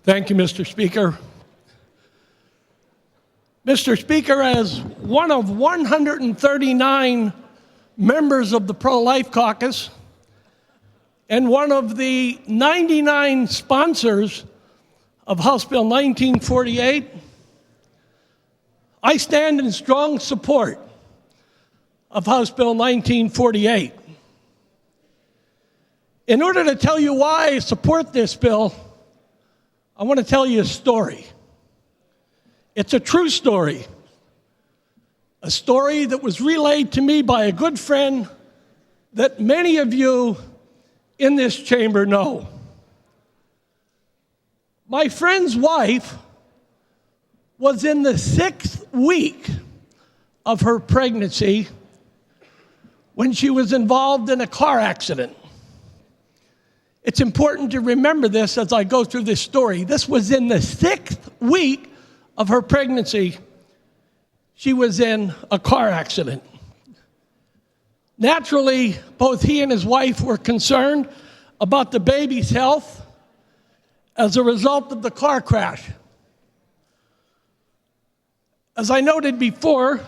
Thank you, Mr. Speaker. Mr. Speaker, as one of 139 members of the Pro-Life Caucus and one of the 99 sponsors of House Bill 1948, I stand in strong support of House Bill 1948. In order to tell you why I support this bill, I want to tell you a story. It's a true story, a story that was relayed to me by a good friend that many of you in this chamber know. My friend's wife was in the 6th week of her pregnancy when she was involved in a car accident. It's important to remember this as I go through this story. This was in the 6th week of her pregnancy. She was in a car accident. Naturally, both he and his wife were concerned about the baby's health as a result of the car crash. As I noted before,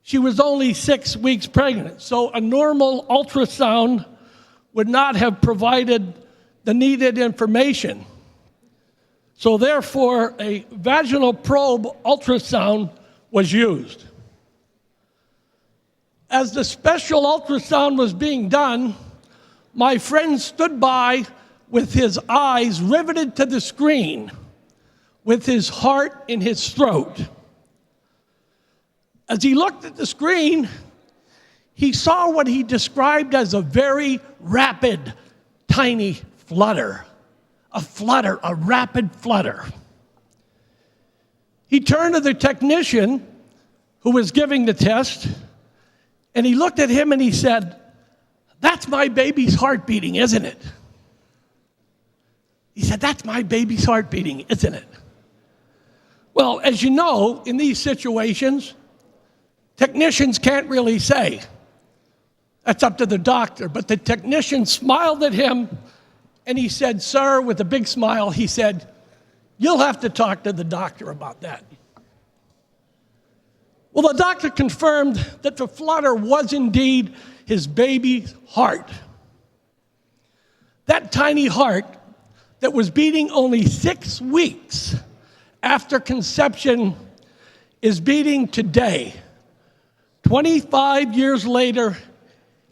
she was only 6 weeks pregnant, so a normal ultrasound would not have provided the needed information. So therefore, a vaginal probe ultrasound was used. As the special ultrasound was being done, my friend stood by with his eyes riveted to the screen, with his heart in his throat. As he looked at the screen, he saw what he described as a very rapid, tiny flutter. A rapid flutter. He turned to the technician who was giving the test, and he looked at him and he said, "That's my baby's heart beating, isn't it?" He said, "That's my baby's heart beating, isn't it?" Well, as you know, in these situations, technicians can't really say. That's up to the doctor. But the technician smiled at him and he said, "Sir," with a big smile, he said, "You'll have to talk to the doctor about that." Well, the doctor confirmed that the flutter was indeed his baby's heart. That tiny heart that was beating only 6 weeks after conception is beating today, 25 years later,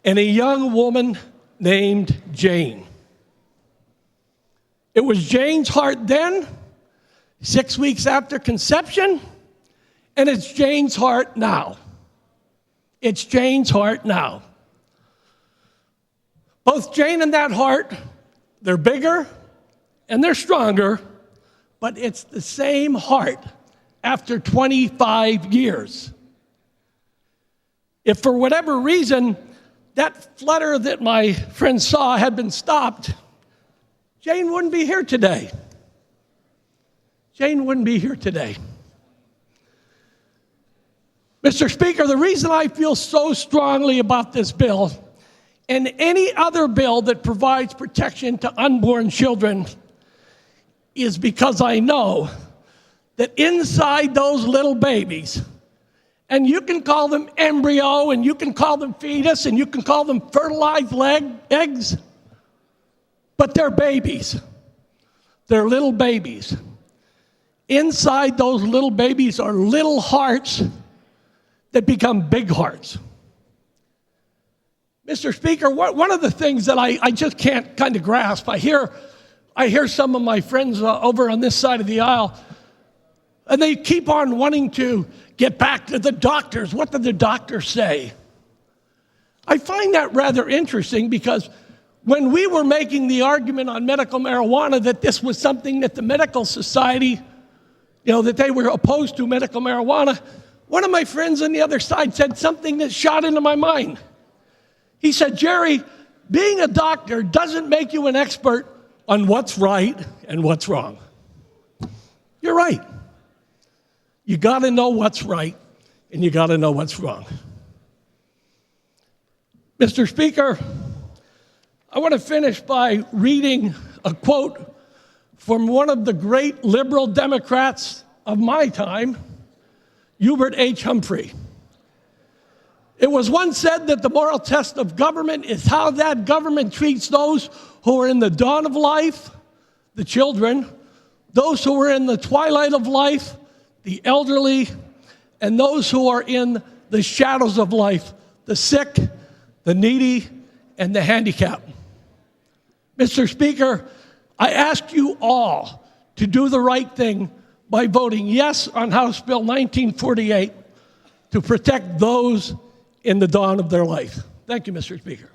and a young woman named Jane. It was Jane's heart then, 6 weeks after conception, and it's Jane's heart now. It's Jane's heart now. Both Jane and that heart, they're bigger and they're stronger, but it's the same heart after 25 years. If for whatever reason that flutter that my friend saw had been stopped, Jane wouldn't be here today. Jane wouldn't be here today. Mr. Speaker, the reason I feel so strongly about this bill and any other bill that provides protection to unborn children is because I know that inside those little babies, and you can call them embryo, and you can call them fetus, and you can call them fertilized eggs, but they're babies. They're little babies. Inside those little babies are little hearts that become big hearts. Mr. Speaker, one of the things that I just can't kind of grasp, I hear some of my friends over on this side of the aisle, and they keep on wanting to get back to the doctors. What did the doctors say? I find that rather interesting because when we were making the argument on medical marijuana that this was something that the medical society, that they were opposed to medical marijuana, one of my friends on the other side said something that shot into my mind. He said, "Jerry, being a doctor doesn't make you an expert on what's right and what's wrong." You're right. You got to know what's right, and you got to know what's wrong. Mr. Speaker, I want to finish by reading a quote from one of the great liberal Democrats of my time, Hubert H. Humphrey. It was once said that the moral test of government is how that government treats those who are in the dawn of life, the children, those who are in the twilight of life, the elderly, and those who are in the shadows of life, the sick, the needy, and the handicapped. Mr. Speaker, I ask you all to do the right thing by voting yes on House Bill 1948 to protect those in the dawn of their life. Thank you, Mr. Speaker.